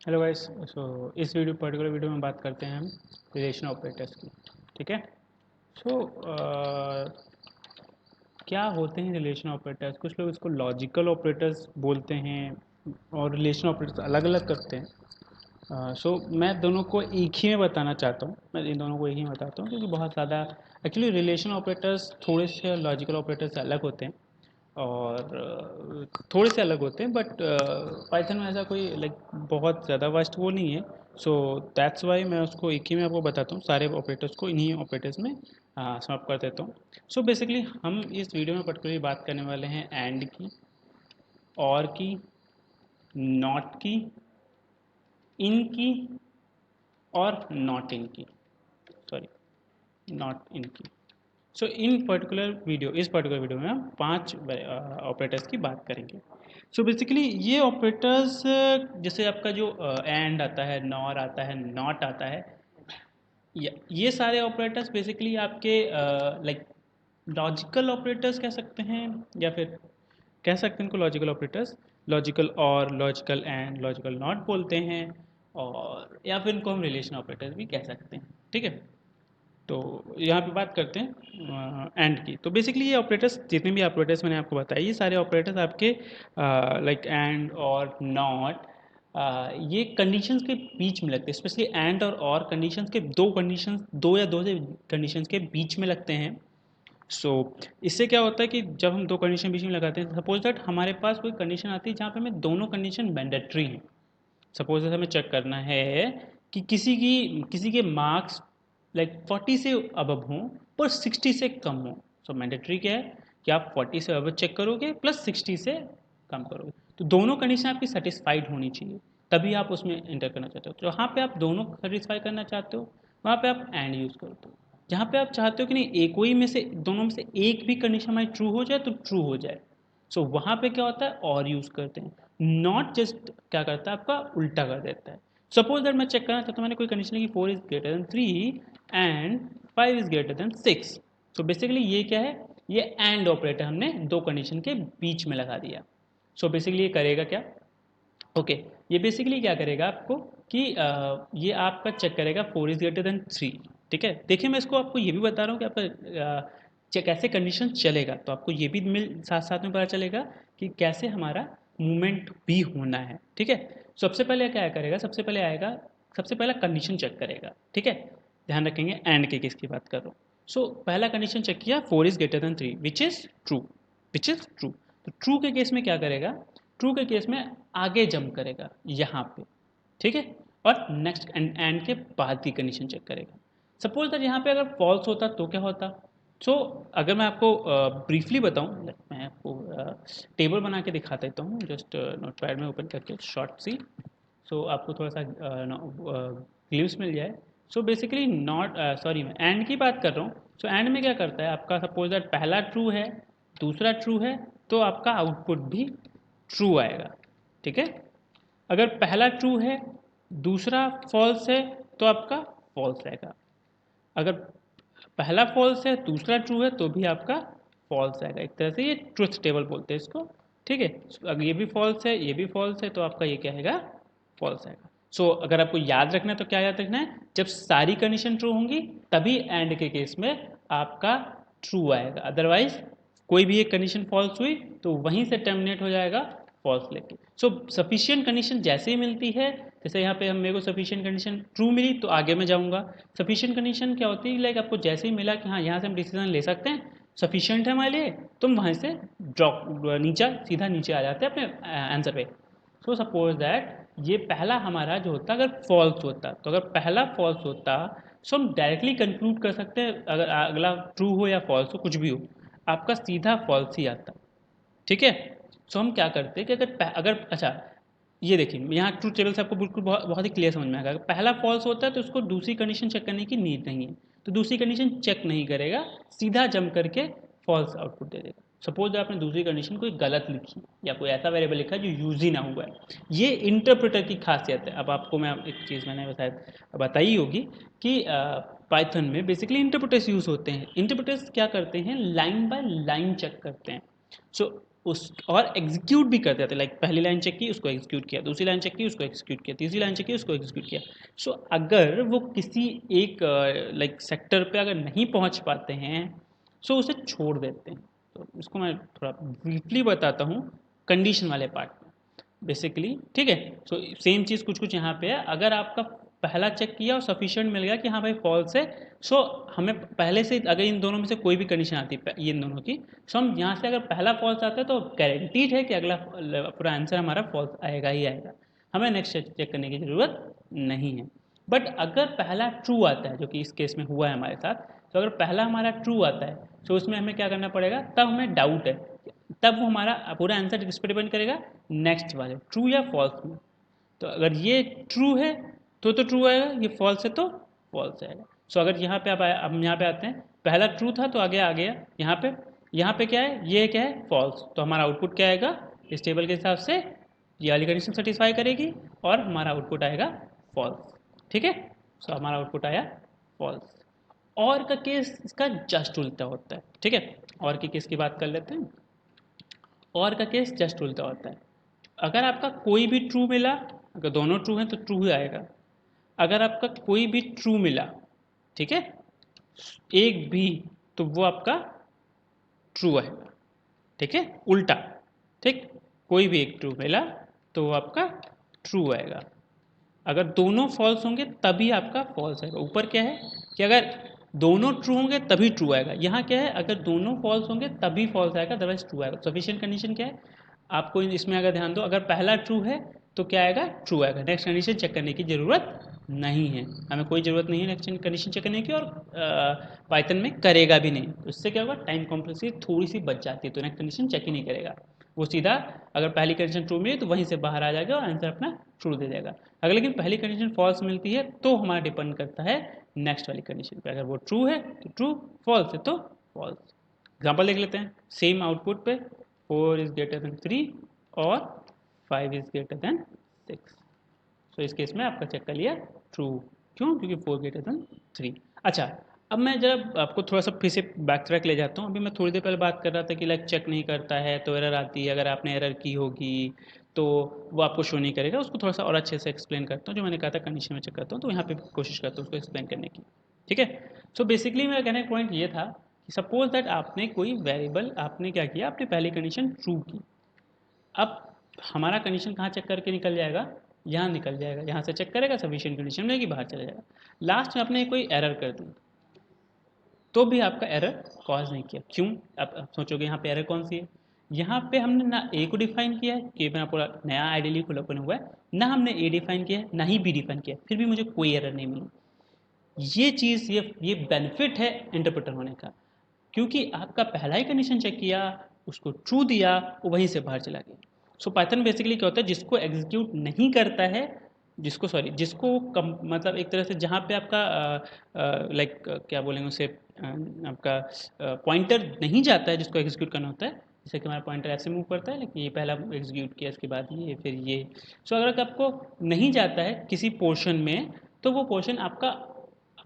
Hello guys. सो इस particular video में बात करते हैं हम रिलेशन ऑपरेटर्स की। ठीक है। सो क्या होते हैं रिलेशन ऑपरेटर्स? कुछ लोग इसको लॉजिकल ऑपरेटर्स बोलते हैं और रिलेशन ऑपरेटर्स अलग अलग करते हैं। मैं दोनों को एक ही में बताना चाहता हूँ। मैं इन दोनों को एक ही में बताता हूँ क्योंकि बहुत ज़्यादा एक्चुअली रिलेशन ऑपरेटर्स थोड़े से लॉजिकल ऑपरेटर्स से अलग होते हैं और थोड़े से अलग होते हैं, बट पाइथन में ऐसा कोई लाइक बहुत ज़्यादा वास्ट वो नहीं है। सो दैट्स वाई मैं उसको एक ही में आपको बताता हूँ, सारे ऑपरेटर्स को इन्हीं ऑपरेटर्स में समाप्त कर देता हूँ। सो बेसिकली हम इस वीडियो में पर्टिकुलरली बात करने वाले हैं एंड की, और की, नॉट की, इन की और नॉट इन की, सॉरी नॉट इन की। सो इस पर्टिकुलर वीडियो में हम 5 ऑपरेटर्स की बात करेंगे। सो बेसिकली ये ऑपरेटर्स, जैसे आपका जो एंड आता है, नॉर आता है, नॉट आता है, ये सारे ऑपरेटर्स बेसिकली आपके लाइक लॉजिकल ऑपरेटर्स कह सकते हैं, या फिर कह सकते हैं इनको लॉजिकल ऑपरेटर्स। लॉजिकल और, लॉजिकल एंड, लॉजिकल नॉट बोलते हैं, और या फिर इनको हम रिलेशन ऑपरेटर्स भी कह सकते हैं। ठीक है। तो यहाँ पे बात करते हैं एंड की। तो बेसिकली ये ऑपरेटर्स, जितने भी ऑपरेटर्स मैंने आपको बताए, ये सारे ऑपरेटर्स आपके लाइक एंड और नॉट, ये कंडीशंस के बीच में लगते हैं। स्पेशली एंड और कंडीशंस के दो या दो से कंडीशंस के बीच में लगते हैं। इससे क्या होता है कि जब हम दो कंडीशन बीच में लगाते हैं, सपोज दैट हमारे पास कोई कंडीशन आती है जहाँ पे हमें दोनों कंडीशन मैंडेटरी हैं। सपोज हमें चेक करना है कि किसी के मार्क्स लाइक 40 से अबव हों पर 60 से कम हो। मैंडेटरी क्या है कि आप 40 से अबव चेक करोगे प्लस 60 से कम करोगे, तो दोनों कंडीशन आपकी सेटिस्फाइड होनी चाहिए, तभी आप उसमें इंटर करना चाहते हो। तो जहाँ पे आप दोनों सेटिस्फाई करना चाहते हो, वहाँ पे आप एंड यूज़ करते हो। जहाँ पे आप चाहते हो कि नहीं, एक कोई में से दोनों में से एक भी कंडीशन हमारी ट्रू हो जाए तो ट्रू हो जाए, वहाँ पे क्या होता है, और यूज़ करते हैं। नॉट जस्ट क्या करता है, आपका उल्टा कर देता है। सपोज दैट मैं चेक करना चाहता हूँ, मैंने कोई कंडीशन की 4 is greater then 3 and 5 is greater then 6। Basically ये क्या है, ये एंड ऑपरेटर हमने दो कंडीशन के बीच में लगा दिया। बेसिकली ये करेगा क्या, ओके ये बेसिकली क्या करेगा आपको कि ये आपका चेक करेगा 4 इज ग्रेटर देन 3। ठीक है। देखिए मैं इसको आपको ये भी बता रहा हूँ कि आपका चेक कैसे कंडीशन चलेगा, तो आपको ये भी मिल साथ साथ में पता चलेगा कि कैसे हमारा मूवमेंट भी होना है। ठीक है। सबसे पहले क्या करेगा, सबसे पहले आएगा, सबसे पहला कंडीशन चेक करेगा। ठीक है। ध्यान रखेंगे एंड के किसकी बात कर रहा हूँ। पहला कंडीशन चेक किया, 4 is greater then 3 which is true, which is true. तो ट्रू के केस में क्या करेगा, ट्रू के केस में आगे जंप करेगा यहाँ पे। ठीक है। और नेक्स्ट एंड के बाद की कंडीशन चेक करेगा। सपोज दैट यहाँ पे अगर फॉल्स होता तो क्या होता। अगर मैं आपको ब्रीफली बताऊँ, मैं आपको टेबल बना के दिखा देता हूँ, जस्ट नोटपैड में ओपन करके शॉर्ट सी, आपको थोड़ा सा ग्लिम्स मिल जाए। बेसिकली नॉट, सॉरी मैं एंड की बात कर रहा हूँ। एंड में क्या करता है आपका, सपोज दैट पहला ट्रू है, दूसरा ट्रू है, तो आपका आउटपुट भी ट्रू आएगा। ठीक है। अगर पहला ट्रू है, दूसरा फॉल्स है, तो आपका फॉल्स आएगा। अगर पहला फॉल्स है, दूसरा ट्रू है, तो भी आपका फॉल्स आएगा। एक तरह से ये ट्रुथ टेबल बोलते हैं इसको। ठीक है। अगर ये भी फॉल्स है, ये भी फॉल्स है, तो आपका ये क्या आएगा, फॉल्स आएगा। अगर आपको याद रखना है तो क्या याद रखना है, जब सारी कंडीशन ट्रू होंगी तभी एंड के केस में आपका ट्रू आएगा। अदरवाइज कोई भी एक कंडीशन फॉल्स हुई तो वहीं से टर्मिनेट हो जाएगा फॉल्स लेके। सफिशियंट कंडीशन जैसे ही मिलती है, जैसे यहाँ पे हम मेरे को सफिशियंट कंडीशन ट्रू मिली तो आगे मैं जाऊँगा। सफिशियंट कंडीशन क्या होती है, लाइक आपको जैसे ही मिला कि हाँ यहाँ से हम डिसीजन ले सकते हैं, सफिशियंट है हमारे लिए, तुम वहाँ से ड्रॉप सीधा नीचे आ जाते हैं अपने आंसर पे। सपोज दैट ये पहला हमारा जो होता, अगर फॉल्स होता, तो अगर पहला फॉल्स होता, हम डायरेक्टली कंक्लूड कर सकते हैं, अगर अगला ट्रू हो या फॉल्स हो, कुछ भी हो, आपका सीधा फॉल्स ही आता। ठीक है। हम क्या करते हैं कि अगर अगर अच्छा, ये देखिए यहाँ ट्रूथ टेबल से आपको बिल्कुल बहुत बहुत ही क्लियर समझ में आएगा। अगर पहला फॉल्स होता है तो उसको दूसरी कंडीशन चेक करने की नीड नहीं है, तो दूसरी कंडीशन चेक नहीं करेगा, सीधा जंप करके फॉल्स आउटपुट दे देगा। सपोज आपने दूसरी कंडीशन कोई गलत लिखी या कोई ऐसा वेरिएबल लिखा है जो यूज ही ना हुआ है। ये इंटरप्रेटर की खासियत है। अब आपको मैं एक चीज़ मैंने शायद बताई होगी कि पाइथन में बेसिकली इंटरप्रेटर्स यूज़ होते हैं। इंटरप्रेटर्स क्या करते हैं, लाइन बाय लाइन चेक करते हैं। उस और एग्जीक्यूट भी करते थे, लाइक पहली लाइन चेक की उसको एग्जीक्यूट किया, दूसरी लाइन चेक की उसको एग्जीक्यूट किया, तीसरी लाइन चेक की उसको एग्जीक्यूट किया। सो अगर वो किसी एक लाइक सेक्टर पे अगर नहीं पहुंच पाते हैं सो उसे छोड़ देते हैं। तो इसको मैं थोड़ा ब्रीफली बताता हूँ कंडीशन वाले पार्ट में बेसिकली, ठीक है। सो सेम चीज़ कुछ कुछ यहाँ पे है। अगर आपका पहला चेक किया और सफिशिएंट मिल गया कि हाँ भाई फॉल्स है, सो हमें पहले से अगर इन दोनों में से कोई भी कंडीशन आती है ये इन दोनों की, सो हम यहाँ से अगर पहला फॉल्स आता है तो गारंटीड है कि अगला पूरा आंसर हमारा फॉल्स आएगा ही आएगा, हमें नेक्स्ट चेक करने की ज़रूरत नहीं है। बट अगर पहला ट्रू आता है, जो कि इस केस में हुआ है हमारे साथ, तो अगर पहला हमारा ट्रू आता है तो उसमें हमें क्या करना पड़ेगा, तब हमें डाउट है, तब वो हमारा पूरा आंसर किस पर डिपेंड करेगा, नेक्स्ट वाले ट्रू या फॉल्स में। तो अगर ये ट्रू है तो ट्रू आएगा, ये फॉल्स है तो फॉल्स आएगा। सो अगर यहाँ पे आप हम यहाँ पे आते हैं, पहला ट्रू था तो आगे आ गया यहाँ पे क्या है, ये क्या है फॉल्स, तो हमारा आउटपुट क्या आएगा इस टेबल के हिसाब से, ये वाली कंडीशन सेटिस्फाई करेगी और हमारा आउटपुट आएगा फॉल्स, ठीक है। सो हमारा आउटपुट आया फॉल्स। और का केस इसका जस्ट उल्टा होता है, ठीक है। और की केस की बात कर लेते हैं। और का केस जस्ट उल्टा होता है। अगर आपका कोई भी ट्रू मिला, अगर दोनों ट्रू हैं तो ट्रू ही आएगा। अगर आपका कोई भी ट्रू मिला, ठीक है, एक भी, तो वो आपका ट्रू आएगा, ठीक है, उल्टा, ठीक। कोई भी एक ट्रू मिला तो वो आपका ट्रू आएगा। अगर दोनों फॉल्स होंगे तभी आपका फॉल्स आएगा। ऊपर क्या है कि अगर दोनों ट्रू होंगे तभी ट्रू आएगा, यहाँ क्या है अगर दोनों फॉल्स होंगे तभी फॉल्स आएगा, अदरवाइज ट्रू आएगा। सफिशिएंट कंडीशन क्या है आपको इसमें अगर ध्यान दो, अगर पहला ट्रू है तो क्या आएगा ट्रू आएगा, नेक्स्ट कंडीशन चेक करने की ज़रूरत नहीं है, हमें कोई ज़रूरत नहीं है नेक्स्ट कंडीशन चेक करने की, और पाइथन में करेगा भी नहीं। तो इससे क्या होगा, टाइम कॉम्प्लेक्सिटी थोड़ी सी बच जाती है, तो नेक्स्ट कंडीशन चेक ही नहीं करेगा, वो सीधा अगर पहली कंडीशन ट्रू मिली तो वहीं से बाहर आ जाएगा और आंसर अपना ट्रू दे देगा। अगर लेकिन पहली कंडीशन फॉल्स मिलती है तो हमारा डिपेंड करता है नेक्स्ट वाली कंडीशन पे, अगर वो ट्रू है तो ट्रू, फॉल्स है तो फॉल्स। एग्जाम्पल देख लेते हैं सेम आउटपुट पे, 4 इज ग्रेटर देन 3 और 5 इज ग्रेटर देन 6। सो इस केस में आपका चेक कर लिया ट्रू, क्यों, क्योंकि 4 ग्रेटर देन 3। अच्छा, अब मैं जब आपको थोड़ा सा फिर से बैक ट्रैक ले जाता हूँ। अभी मैं थोड़ी देर पहले बात कर रहा था कि लाइक चेक नहीं करता है तो एरर आती है, अगर आपने एरर की होगी तो वो आपको शो नहीं करेगा। उसको थोड़ा सा और अच्छे से एक्सप्लेन करता हूँ, जो मैंने कहा था कंडीशन में चेक करता हूँ, तो यहाँ पे कोशिश करता हूँ उसको एक्सप्लेन करने की, ठीक है। सो बेसिकली मेरा कहने का पॉइंट ये था कि सपोज दैट आपने कोई वेरिएबल, आपने क्या किया, आपने पहली कंडीशन ट्रू की। अब हमारा कंडीशन कहाँ चेक करके निकल जाएगा, यहाँ निकल जाएगा, यहाँ से चेक करेगा सफिशिएंट कंडीशन में कि बाहर चला जाएगा। लास्ट में आपने कोई एरर कर दी तो भी आपका एरर कॉज नहीं किया, क्यों। आप सोचोगे यहाँ पे एरर कौन सी है, यहाँ पे हमने ना ए को डिफाइन किया है कि मेरा पूरा नया आइडियली खुला ओपन हुआ है, ना हमने ए डिफाइन किया है ना ही बी डिफाइन किया है, फिर भी मुझे कोई एरर नहीं मिली। ये चीज़, ये बेनिफिट है इंटरप्रेटर होने का, क्योंकि आपका पहला ही कंडीशन चेक किया, उसको ट्रू दिया, वो वहीं से बाहर चला गया। सो पाइथन बेसिकली क्या होता है, जिसको एग्जीक्यूट नहीं करता है, जिसको सॉरी जिसको कम मतलब एक तरह से जहाँ पे आपका लाइक क्या बोलेंगे उसे, आपका पॉइंटर नहीं जाता है जिसको एग्जीक्यूट करना होता है, जैसे कि हमारा पॉइंटर ऐसे मूव करता है, लेकिन ये पहला एग्जीक्यूट किया, इसके बाद ये, फिर ये। सो अगर आपको नहीं जाता है किसी पोर्शन में तो वो पोर्शन आपका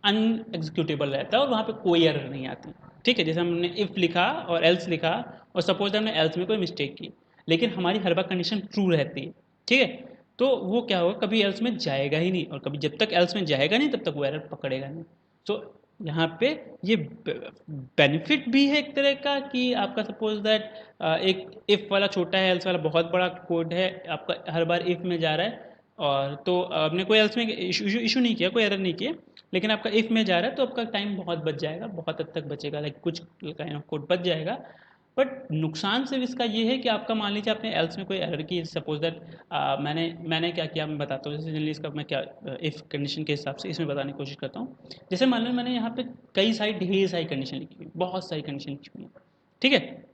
अनएग्जीक्यूटेबल रहता है और वहाँ पे कोई एरर नहीं आती, ठीक है। जैसे हमने इफ़ लिखा और एल्स लिखा और सपोज हमने एल्स में कोई मिस्टेक की, लेकिन हमारी हर बार कंडीशन ट्रू रहती है, ठीक है, तो वो क्या होगा, कभी एल्स में जाएगा ही नहीं, और कभी जब तक एल्स में जाएगा नहीं तब तक वो एरर पकड़ेगा नहीं। तो यहाँ पे ये बेनिफिट भी है एक तरह का कि आपका सपोज दैट एक इफ़ वाला छोटा है, एल्स वाला बहुत बड़ा कोड है, आपका हर बार इफ़ में जा रहा है, और तो आपने कोई एल्स में इशू नहीं किया, कोई एरर नहीं किया, लेकिन आपका इफ़ में जा रहा है तो आपका टाइम बहुत बच जाएगा, बहुत हद तक बचेगा, लाइक कुछ काइंड ऑफ कोड बच जाएगा। बट नुकसान सिर्फ इसका ये है कि आपका मान लीजिए आपने एल्स में कोई एरर की, सपोज दैट मैंने क्या किया मैं बताता हूँ, जैसे जनरली इसका मैं क्या इफ़ कंडीशन के हिसाब से इसमें बताने की कोशिश करता हूँ। जैसे मान लो मैंने यहाँ पे कई सारी ढेर सारी कंडीशन लिखी हुई, बहुत सारी कंडीशन लिखी हुई है, ठीक है,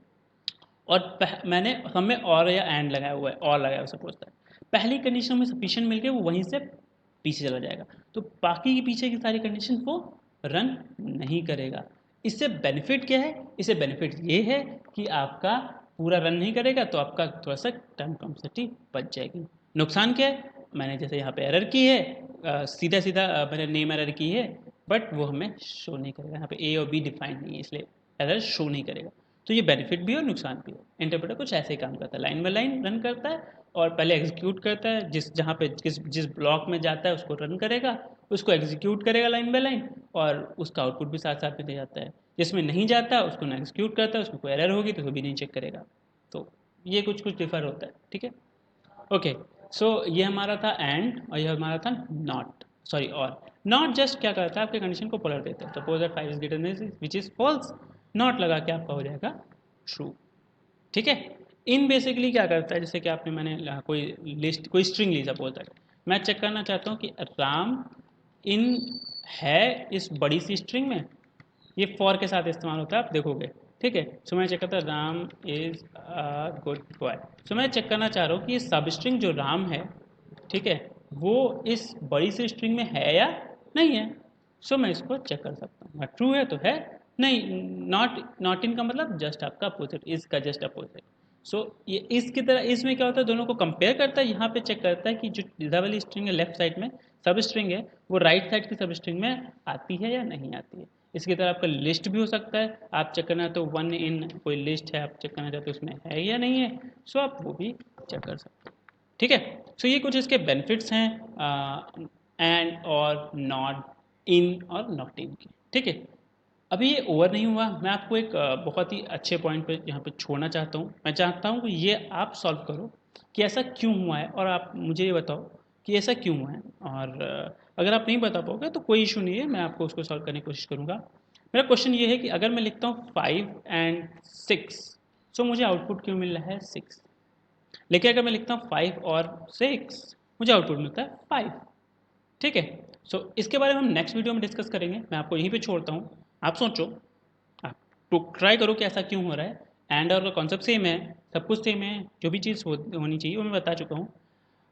और मैंने हमें और या एंड लगाया हुआ है, और लगाया हुआ सपोज दैट पहली कंडीशन में सफिशिएंट मिल गया, वो वहीं से पीछे चला जाएगा, तो बाकी के पीछे की सारी कंडीशन वो रन नहीं करेगा। इससे बेनिफिट क्या है, इससे बेनिफिट ये है कि आपका पूरा रन नहीं करेगा तो आपका थोड़ा सा टाइम कॉम्प्लेक्सिटी बच जाएगी। नुकसान क्या है, मैंने जैसे यहाँ पे एरर की है, सीधा सीधा मैंने नेम एरर की है, बट वो हमें शो नहीं करेगा, यहाँ पे ए और बी डिफाइंड नहीं है, इसलिए एरर शो नहीं करेगा। तो ये बेनिफिट भी है और नुकसान भी है। इंटरप्रेटर कुछ ऐसे ही काम करता है, लाइन बाय लाइन रन करता है और पहले एग्जीक्यूट करता है, जहाँ पे जिस ब्लॉक में जाता है उसको रन करेगा, उसको एग्जीक्यूट करेगा लाइन बाय लाइन, और उसका आउटपुट भी साथ साथ में दे जाता है। जिसमें नहीं जाता उसको ना एग्जीक्यूट करता है, उसमें कोई एरर होगी तो वो भी नहीं चेक करेगा। तो ये कुछ कुछ डिफर होता है, ठीक है। ओके, सो ये हमारा था एंड और ये हमारा था नॉट, सॉरी और। नॉट जस्ट क्या करता है, आपके कंडीशन को पलट देता है। Suppose that 5 is greater than which is false, not लगा के आपका हो जाएगा ट्रू, ठीक है। इन बेसिकली क्या करता है, जैसे कि आपने मैंने कोई लिस्ट कोई स्ट्रिंग ली, सपोज दैट मैं चेक करना चाहता हूँ कि राम इन है इस बड़ी सी स्ट्रिंग में। ये फॉर के साथ इस्तेमाल होता है, आप देखोगे, ठीक है। सो मैं चेक करता हूँ Ram is a good boy. So मैं चेक करना चाह रहा हूँ कि ये सब स्ट्रिंग जो राम है, ठीक है, वो इस बड़ी सी स्ट्रिंग में है या नहीं है। सो मैं इसको चेक कर सकता हूँ, ट्रू है तो है, नहीं नॉट, नॉट इन का मतलब जस्ट आपका अपोजिट, इसका जस्ट अपोजिट। सो ये इसकी तरह, इसमें क्या होता है, दोनों को कंपेयर करता है, यहाँ पे चेक करता है कि जो इधर वाली स्ट्रिंग है लेफ्ट साइड में सब स्ट्रिंग है, वो राइट साइड की सब स्ट्रिंग में आती है या नहीं आती है। इसकी तरह आपका लिस्ट भी हो सकता है, आप चेक करना तो वन इन कोई लिस्ट है, आप चेक करना चाहते हो उसमें है या नहीं है, सो आप वो भी चेक कर सकते हो, ठीक है। सो ये कुछ इसके बेनिफिट्स हैं एंड और नॉट, इन और नॉट इन के, ठीक है। अभी ये ओवर नहीं हुआ, मैं आपको एक बहुत ही अच्छे पॉइंट पे यहाँ पे छोड़ना चाहता हूँ। मैं चाहता हूँ कि ये आप सॉल्व करो कि ऐसा क्यों हुआ है, और आप मुझे ये बताओ कि ऐसा क्यों हुआ है। और अगर आप नहीं बता पाओगे तो कोई इशू नहीं है, मैं आपको उसको सॉल्व करने की कोशिश करूँगा। मेरा क्वेश्चन ये है कि अगर मैं लिखता हूँ 5 और 6, सो मुझे आउटपुट क्यों मिल रहा है 6, लेकिन अगर मैं लिखता हूँ 5 और 6 मुझे आउटपुट मिलता है 5, ठीक है। सो इसके बारे में हम नेक्स्ट वीडियो में डिस्कस करेंगे, मैं आपको यहीं पे छोड़ता हूँ। आप सोचो, आप तो ट्राई करो कि ऐसा क्यों हो रहा है। एंड और कॉन्सेप्ट सेम है, सब कुछ सेम है, जो भी चीज़ होनी चाहिए वो मैं बता चुका हूँ।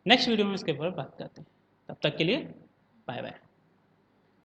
नेक्स्ट वीडियो में इसके ऊपर बात करते हैं, तब तक के लिए बाय बाय।